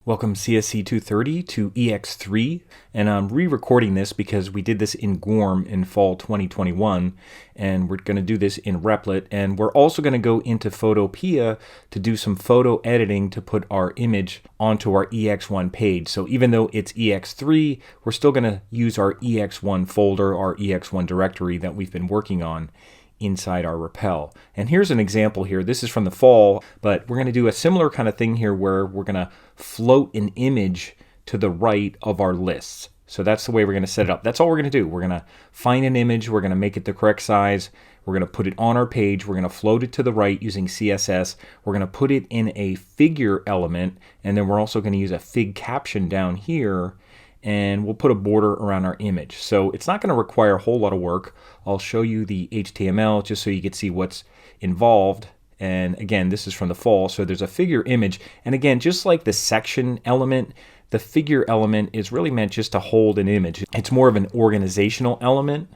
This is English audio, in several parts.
Welcome CSC 230 to ex3, and I'm re-recording this because we did this in GORM in fall 2021, and we're going to do this in Replit, and we're also going to go into Photopea to do some photo editing to put our image onto our ex1 page. So even though it's ex3, we're still going to use our ex1 folder, our ex1 directory that we've been working on inside our Repel. And here's an example here. This is from the fall, but we're going to do a similar kind of thing here where we're going to float an image to the right of our lists. So that's the way we're going to set it up. That's all we're going to do. We're going to find an image. We're going to make it the correct size. We're going to put it on our page. We're going to float it to the right using CSS. We're going to put it in a figure element. And then we're also going to use a fig caption down here. And we'll put a border around our image. So it's not going to require a whole lot of work. I'll show you the HTML just so you can see what's involved. And again, this is from the fall, so there's a figure image. And again, just like the section element, the figure element is really meant just to hold an image. It's more of an organizational element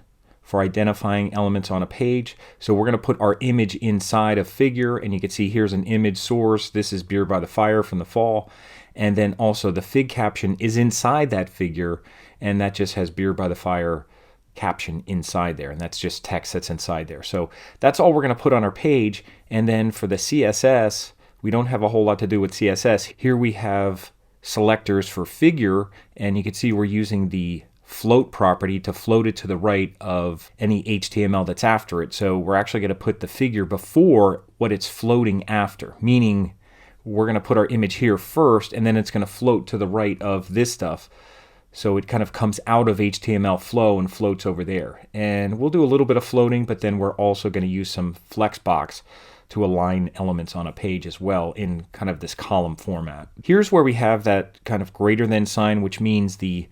for identifying elements on a page. So we're going to put our image inside a figure, and you can see here's an image source. This is Beer by the Fire from the fall. And then also the fig caption is inside that figure, and that just has Beer by the Fire caption inside there, and that's just text that's inside there. So that's all we're going to put on our page. And then for the CSS, we don't have a whole lot to do with CSS. Here we have selectors for figure, and you can see we're using the float property to float it to the right of any HTML that's after it. So we're actually going to put the figure before what it's floating after, meaning we're going to put our image here first, and then it's going to float to the right of this stuff. So it kind of comes out of HTML flow and floats over there. And we'll do a little bit of floating, but then we're also going to use some flexbox to align elements on a page as well in kind of this column format. Here's where we have that kind of greater than sign, which means the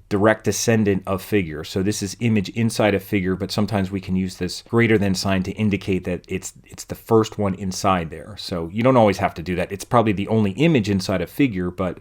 direct descendant of figure. So this is image inside a figure, but sometimes we can use this greater than sign to indicate that it's the first one inside there. So you don't always have to do that. It's probably the only image inside a figure, but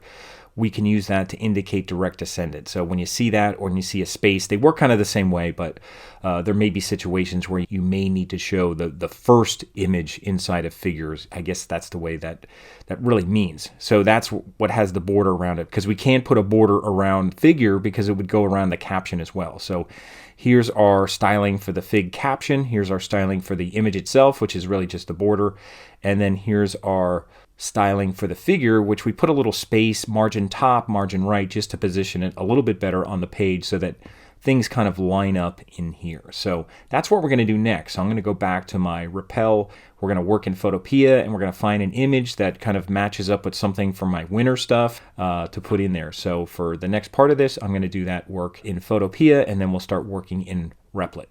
we can use that to indicate direct descendant. So when you see that or when you see a space, they work kind of the same way, but there may be situations where you may need to show the first image inside of figures. I guess that's the way that really means. So that's what has the border around it, because we can't put a border around figure because it would go around the caption as well. So here's our styling for the fig caption. Here's our styling for the image itself, which is really just the border. And then here's our styling for the figure, which we put a little space, margin top, margin right, just to position it a little bit better on the page so that things kind of line up in here. So that's what we're going to do next. So I'm going to go back to my Repel. We're going to work in Photopea, and we're going to find an image that kind of matches up with something from my winter stuff to put in there. So for the next part of this, I'm going to do that work in Photopea, and then we'll start working in Replit.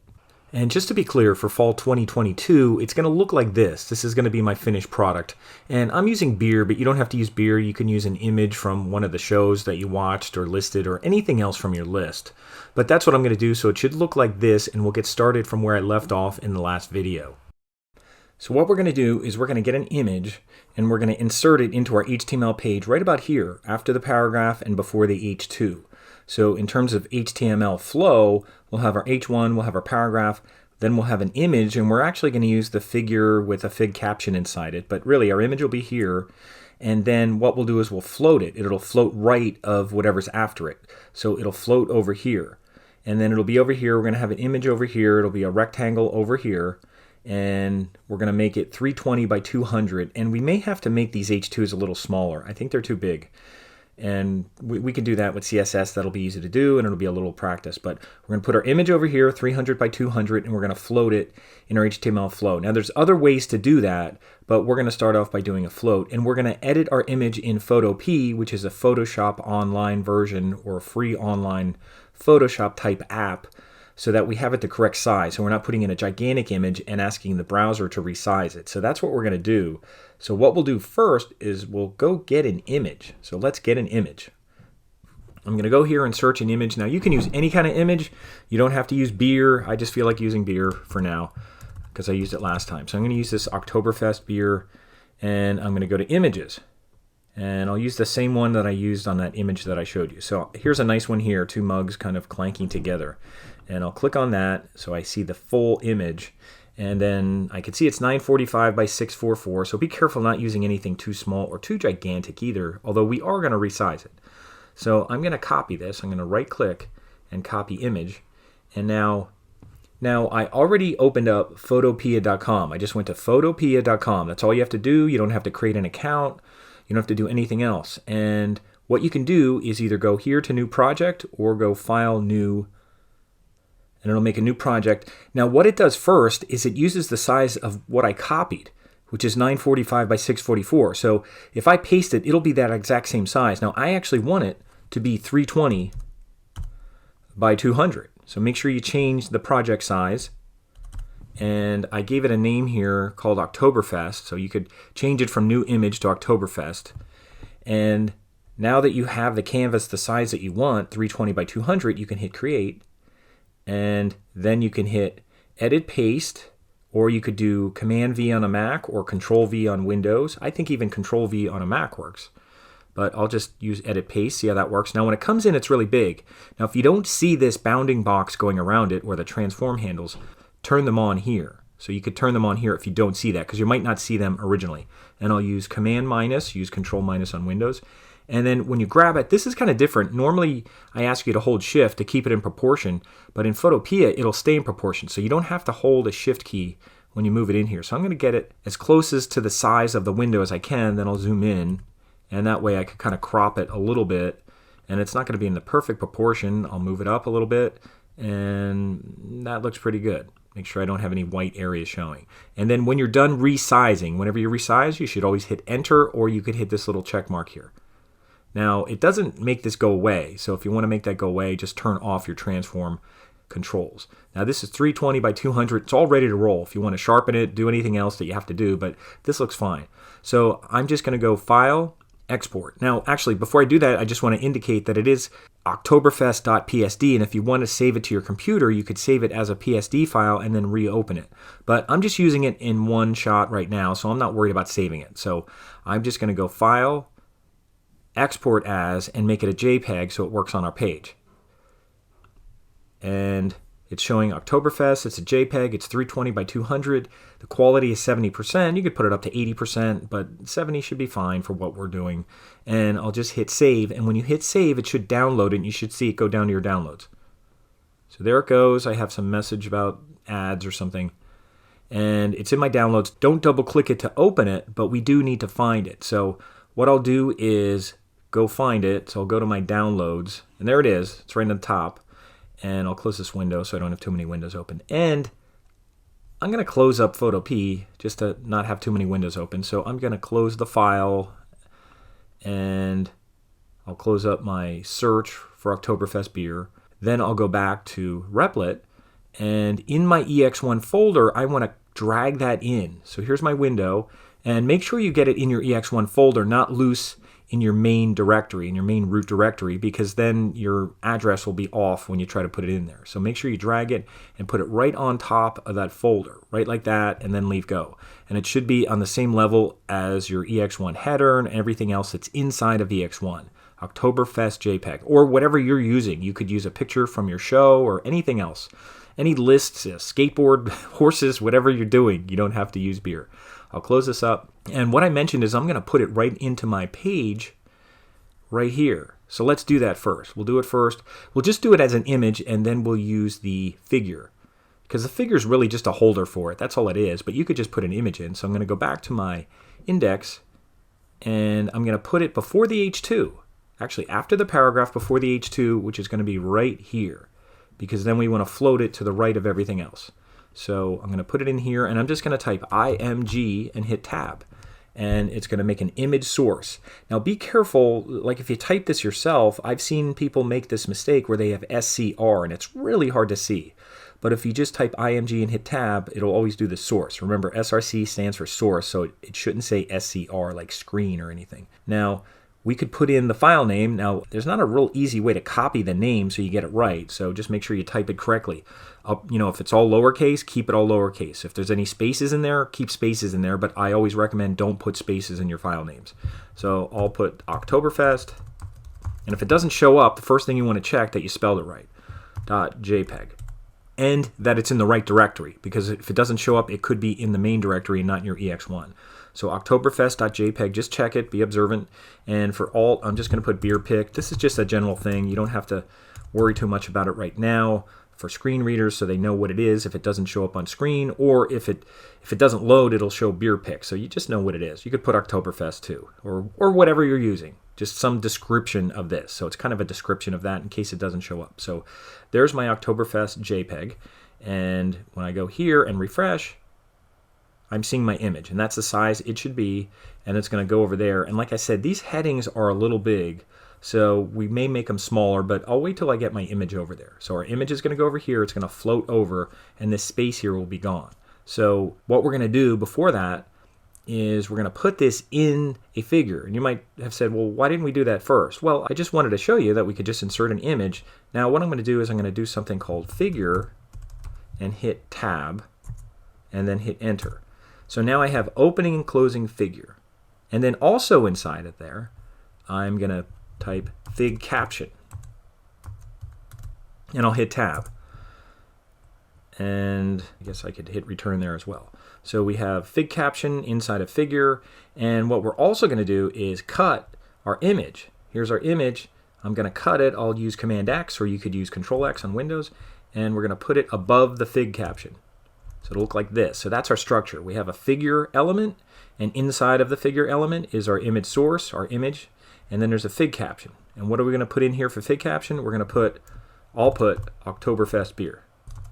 And just to be clear, for fall 2022, it's going to look like this. This is going to be my finished product. And I'm using beer, but you don't have to use beer. You can use an image from one of the shows that you watched or listed or anything else from your list. But that's what I'm going to do, so it should look like this, and we'll get started from where I left off in the last video. So what we're going to do is we're going to get an image, and we're going to insert it into our HTML page right about here, after the paragraph and before the H2. So in terms of HTML flow, we'll have our H1, we'll have our paragraph, then we'll have an image, and we're actually going to use the figure with a fig caption inside it. But really, our image will be here, and then what we'll do is we'll float it. It'll float right of whatever's after it. So it'll float over here, and then it'll be over here. We're going to have an image over here. It'll be a rectangle over here, and we're going to make it 320 by 200, and we may have to make these H2s a little smaller. I think they're too big. And we can do that with CSS. That'll be easy to do, and it'll be a little practice. But we're going to put our image over here, 300 by 200, and we're going to float it in our HTML flow. Now, there's other ways to do that, but we're going to start off by doing a float. And we're going to edit our image in Photopea, which is a Photoshop online version or a free online Photoshop type app, so that we have it the correct size. So we're not putting in a gigantic image and asking the browser to resize it. So that's what we're going to do. So what we'll do first is we'll go get an image. So let's get an image. I'm going to go here and search an image. Now you can use any kind of image. You don't have to use beer. I just feel like using beer for now because I used it last time. So I'm going to use this Oktoberfest beer, and I'm going to go to images. And I'll use the same one that I used on that image that I showed you. So here's a nice one here, two mugs kind of clanking together. And I'll click on that so I see the full image. And then I can see it's 945 by 644, so be careful not using anything too small or too gigantic either, although we are going to resize it. So I'm going to copy this. I'm going to right click and copy image. And now I already opened up Photopea.com. I just went to Photopea.com. That's all you have to do. You don't have to create an account. You don't have to do anything else. And what you can do is either go here to new project or go file new, and it'll make a new project. Now what it does first is it uses the size of what I copied, which is 945 by 644. So if I paste it, it'll be that exact same size. Now I actually want it to be 320 by 200. So make sure you change the project size. And I gave it a name here called Oktoberfest. So you could change it from new image to Oktoberfest. And now that you have the canvas the size that you want, 320 by 200, you can hit create. And then you can hit edit paste, or you could do Command V on a Mac or Control V on Windows. I think even Control V on a Mac works. But I'll just use edit paste, see how that works. Now when it comes in, it's really big. Now if you don't see this bounding box going around it or the transform handles, turn them on here. So you could turn them on here if you don't see that, because you might not see them originally. And I'll use Command minus, use Control minus on Windows. And then when you grab it, this is kind of different. Normally I ask you to hold shift to keep it in proportion, but in Photopea it'll stay in proportion. So you don't have to hold a shift key when you move it in here. So I'm going to get it as close as to the size of the window as I can, then I'll zoom in. And that way I could kind of crop it a little bit, and it's not going to be in the perfect proportion. I'll move it up a little bit, and that looks pretty good. Make sure I don't have any white areas showing. And then when you're done resizing, whenever you resize, you should always hit enter, or you could hit this little check mark here. Now, it doesn't make this go away, so if you want to make that go away, just turn off your transform controls. Now this is 320 by 200. It's all ready to roll. If you want to sharpen it, do anything else that you have to do, but this looks fine. So I'm just going to go File, Export. Now, actually, before I do that, I just want to indicate that it is Oktoberfest.psd, and if you want to save it to your computer, you could save it as a PSD file and then reopen it. But I'm just using it in one shot right now, so I'm not worried about saving it. So I'm just going to go File, Export As, and make it a JPEG so it works on our page. And it's showing Oktoberfest. It's a JPEG. It's 320 by 200. The quality is 70%. You could put it up to 80%, but 70 should be fine for what we're doing. And I'll just hit save. And when you hit save, it should download it, and you should see it go down to your downloads. So there it goes. I have some message about ads or something. And it's in my downloads. Don't double click it to open it, but we do need to find it. So what I'll do is go find it. So I'll go to my downloads, and there it is. It's right on the top. And I'll close this window so I don't have too many windows open. And I'm going to close up Photopea just to not have too many windows open. So I'm going to close the file, and I'll close up my search for Oktoberfest beer. Then I'll go back to Replit, and in my ex1 folder, I want to drag that in. So here's my window, and make sure you get it in your ex1 folder, not loose in your main directory, in your main root directory, because then your address will be off when you try to put it in there. So make sure you drag it and put it right on top of that folder, right like that, and then leave go. And it should be on the same level as your ex1 header and everything else that's inside of ex1. Oktoberfest JPEG, or whatever you're using. You could use a picture from your show or anything else. Any lists, skateboard, horses, whatever you're doing, you don't have to use beer. I'll close this up. And what I mentioned is I'm going to put it right into my page right here. So let's do that first. We'll do it first. We'll just do it as an image, and then we'll use the figure, because the figure is really just a holder for it. That's all it is, but you could just put an image in. So I'm going to go back to my index, and I'm going to put it before the H2. Actually, after the paragraph, before the H2, which is going to be right here, because then we want to float it to the right of everything else. So I'm going to put it in here, and I'm just going to type IMG and hit tab. And it's going to make an image source. Now be careful, like if you type this yourself, I've seen people make this mistake where they have SCR, and it's really hard to see. But if you just type IMG and hit tab, it'll always do the source. Remember, SRC stands for source, so it shouldn't say SCR like screen or anything. Now, we could put in the file name. Now, there's not a real easy way to copy the name so you get it right, so just make sure you type it correctly. If it's all lowercase, keep it all lowercase. If there's any spaces in there, keep spaces in there, but I always recommend don't put spaces in your file names. So I'll put Oktoberfest, and if it doesn't show up, the first thing you want to check that you spelled it right, .jpg. and that it's in the right directory, because if it doesn't show up, it could be in the main directory and not in your ex1. So Oktoberfest.jpg, just check it, be observant. And for alt, I'm just going to put beer pic. This is just a general thing. You don't have to worry too much about it right now for screen readers, so they know what it is if it doesn't show up on screen, or if it doesn't load, it'll show beer pic. So you just know what it is. You could put Oktoberfest too, or whatever you're using. Just some description of this. So it's kind of a description of that in case it doesn't show up. So there's my Oktoberfest JPEG. And when I go here and refresh, I'm seeing my image, and that's the size it should be, and it's going to go over there. And like I said, these headings are a little big, so we may make them smaller, but I'll wait till I get my image over there. So our image is going to go over here, it's going to float over, and this space here will be gone. So what we're going to do before that is we're going to put this in a figure. And you might have said, well, why didn't we do that first? Well, I just wanted to show you that we could just insert an image. Now what I'm going to do is I'm going to do something called figure and hit tab and then hit enter. So now I have opening and closing figure. And then also inside of there, I'm going to type fig caption. And I'll hit tab. And I guess I could hit return there as well. So we have fig caption inside of figure. And what we're also going to do is cut our image. Here's our image. I'm going to cut it. I'll use Command X, or you could use Control X on Windows. And we're going to put it above the fig caption. So it'll look like this. So that's our structure. We have a figure element, and inside of the figure element is our image source, our image, and then there's a fig caption. And what are we going to put in here for fig caption? We're going to put, I'll put Oktoberfest beer.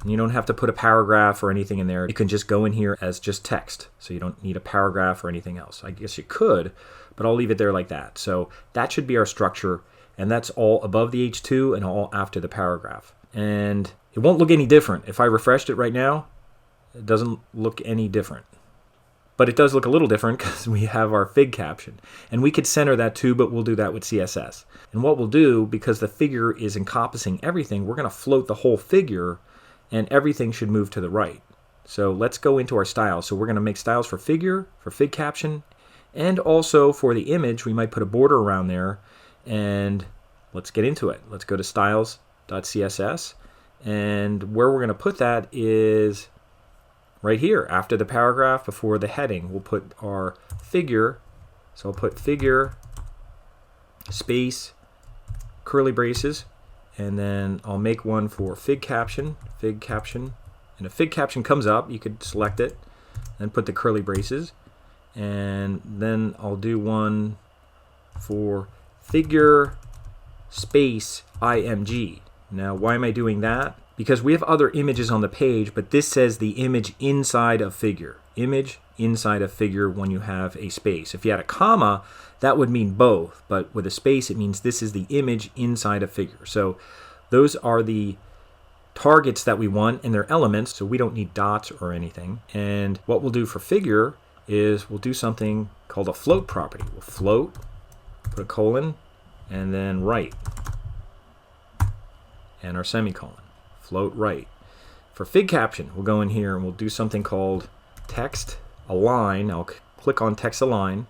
And you don't have to put a paragraph or anything in there. You can just go in here as just text. So you don't need a paragraph or anything else. I guess you could, but I'll leave it there like that. So that should be our structure, and that's all above the H2 and all after the paragraph. And it won't look any different. If I refreshed it right now, it doesn't look any different. But it does look a little different because we have our fig caption. And we could center that too, but we'll do that with CSS. And what we'll do, because the figure is encompassing everything, we're going to float the whole figure, and everything should move to the right. So let's go into our styles. So we're going to make styles for figure, for fig caption, and also for the image. We might put a border around there. And let's get into it. Let's go to styles.css. And where we're going to put that is right here, after the paragraph, before the heading. We'll put our figure. So I'll put figure, space, curly braces, and then I'll make one for fig caption. And if fig caption comes up, you could select it and put the curly braces. And then I'll do one for figure, space, img. Now, why am I doing that? Because we have other images on the page, but this says the image inside of figure. Image inside of figure when you have a space. If you had a comma, that would mean both, but with a space, it means this is the image inside of figure. So those are the targets that we want, and they're elements, so we don't need dots or anything. And what we'll do for figure is we'll do something called a float property. We'll float, put a colon, and then right. And our semicolon. Float right. For fig caption, we'll go in here and we'll do something called text align. I'll click on text align,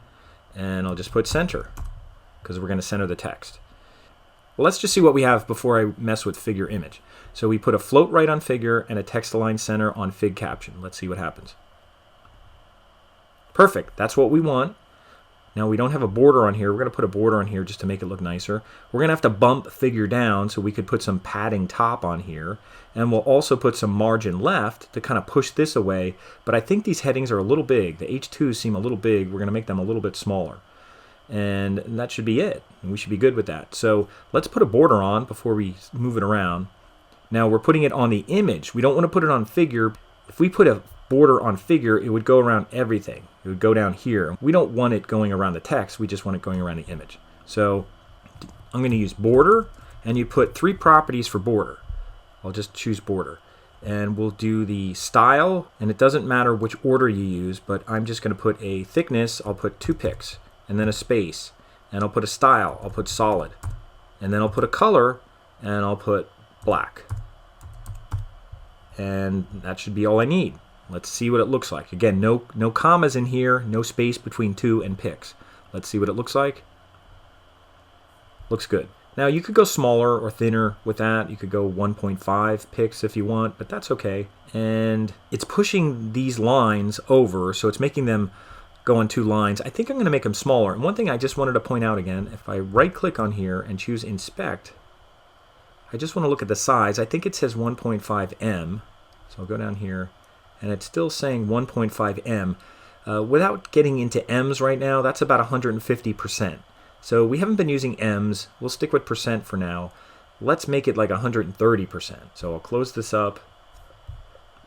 and I'll just put center, because we're going to center the text. Well, let's just see what we have before I mess with figure image. So we put a float right on figure and a text align center on fig caption. Let's see what happens. Perfect. That's what we want. Now we don't have a border on here. We're going to put a border on here just to make it look nicer. We're going to have to bump figure down, so we could put some padding top on here. And we'll also put some margin left to kind of push this away. But I think these headings are a little big. The H2s seem a little big. We're going to make them a little bit smaller. And that should be it. And we should be good with that. So let's put a border on before we move it around. Now we're putting it on the image. We don't want to put it on figure. If we put a border on figure, it would go around everything. It would go down here. We don't want it going around the text. We just want it going around the image. So I'm going to use border, and you put 3 properties for border. I'll just choose border. And we'll do the style, and it doesn't matter which order you use, but I'm just going to put a thickness. I'll put 2 pics, and then a space. And I'll put a style. I'll put solid. And then I'll put a color, and I'll put black. And that should be all I need. Let's see what it looks like. Again, no commas in here, no space between 2 and pics. Let's see what it looks like. Looks good. Now you could go smaller or thinner with that. You could go 1.5 pics if you want, but that's okay. And it's pushing these lines over, so it's making them go on 2 lines. I think I'm going to make them smaller. And one thing I just wanted to point out again, if I right click on here and choose inspect, I just want to look at the size. I think it says 1.5 M. So I'll go down here and it's still saying 1.5 M. Without getting into M's right now, that's about 150%. So we haven't been using M's. We'll stick with percent for now. Let's make it like 130%. So I'll close this up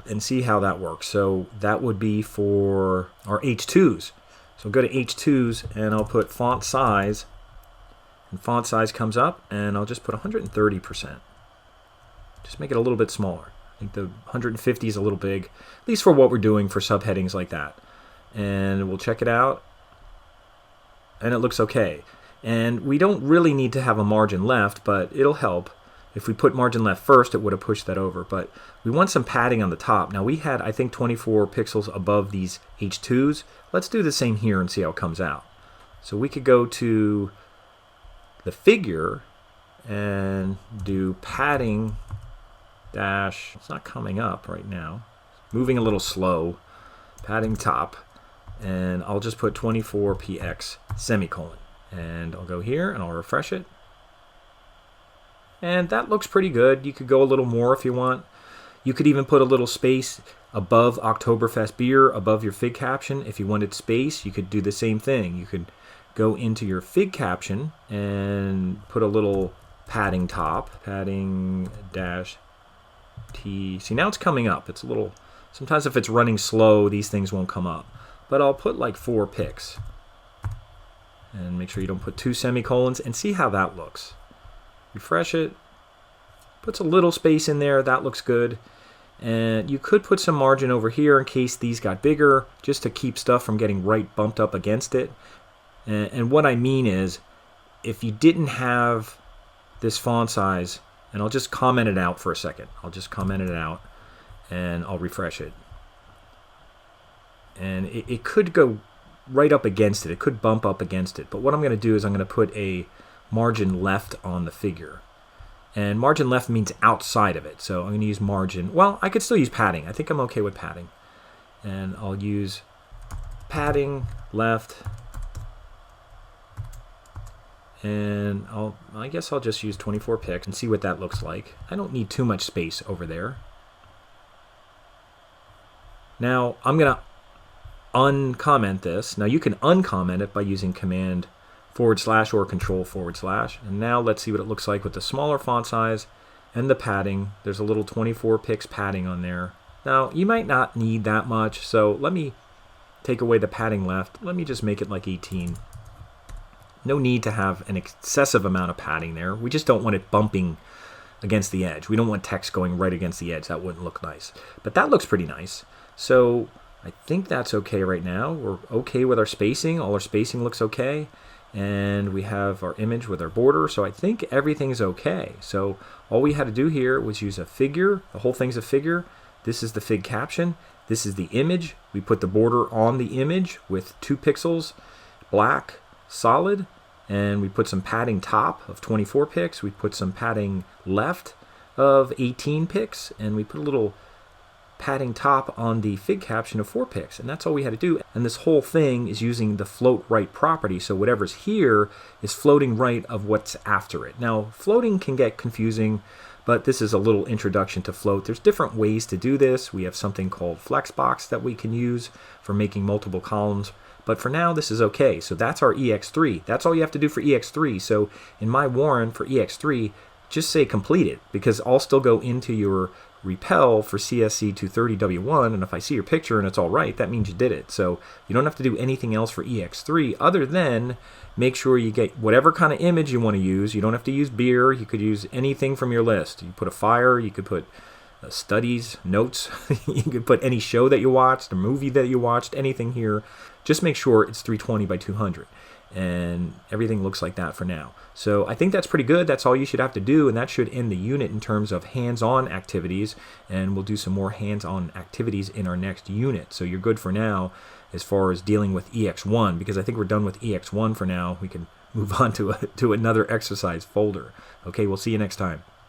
and see how that works. So that would be for our H2s. So I'll go to H2s and I'll put font size. And font size comes up and I'll just put 130%. Just make it a little bit smaller. I think the 150 is a little big, at least for what we're doing for subheadings like that. And we'll check it out. And it looks okay. And we don't really need to have a margin left, but it'll help. If we put margin left first, it would have pushed that over. But we want some padding on the top. Now we had, I think, 24 pixels above these H2s. Let's do the same here and see how it comes out. So we could go to the figure and do padding dash. It's not coming up right now. It's moving a little slow. Padding top. And I'll just put 24px semicolon. And I'll go here and I'll refresh it. And that looks pretty good. You could go a little more if you want. You could even put a little space above Oktoberfest beer, above your fig caption. If you wanted space, you could do the same thing. You could go into your fig caption and put a little padding top, padding dash T. See, now it's coming up. It's a little, sometimes if it's running slow, these things won't come up. But I'll put like 4 pics. And make sure you don't put 2 semicolons and see how that looks. Refresh it. Puts a little space in there. That looks good. And you could put some margin over here in case these got bigger, just to keep stuff from getting right bumped up against it. And what I mean is, if you didn't have this font size, and I'll just comment it out for a second. I'll just comment it out and I'll refresh it. And it could go right up against it. It could bump up against it. But what I'm going to do is I'm going to put a margin left on the figure. And margin left means outside of it. So I'm going to use margin. Well, I could still use padding. I think I'm okay with padding. And I'll use padding left. And I guess I'll just use 24 pics and see what that looks like. I don't need too much space over there. Now I'm going to uncomment this. Now you can uncomment it by using command / or control /. And now let's see what it looks like with the smaller font size and the padding. There's a little 24 pics padding on there. Now you might not need that much, so let me take away the padding left. Let me just make it like 18. No need to have an excessive amount of padding there. We just don't want it bumping against the edge. We don't want text going right against the edge. That wouldn't look nice. But that looks pretty nice. So I think that's okay right now. We're okay with our spacing. All our spacing looks okay. And we have our image with our border. So I think everything's okay. So all we had to do here was use a figure. The whole thing's a figure. This is the fig caption. This is the image. We put the border on the image with 2 pixels, black, solid. And we put some padding top of 24 pics. We put some padding left of 18 pics. And we put a little padding top on the fig caption of 4 pics. And that's all we had to do. And this whole thing is using the float right property. So whatever's here is floating right of what's after it. Now, floating can get confusing, but this is a little introduction to float. There's different ways to do this. We have something called Flexbox that we can use for making multiple columns. But for now, this is okay. So that's our ex3. That's all you have to do for ex3. So in my warrant for ex3, just say completed, because I'll still go into your repel for CSC 230W1, and if I see your picture and it's all right, that means you did it. So you don't have to do anything else for ex3 other than make sure you get whatever kind of image you want to use. You don't have to use beer. You could use anything from your list. You put a fire, you could put studies, notes, you could put any show that you watched, a movie that you watched, anything here. Just make sure it's 320 by 200. And everything looks like that for now. So I think that's pretty good. That's all you should have to do, and that should end the unit in terms of hands-on activities, and we'll do some more hands-on activities in our next unit. So you're good for now as far as dealing with EX1, because I think we're done with EX1 for now. We can move on to another exercise folder. Okay, we'll see you next time.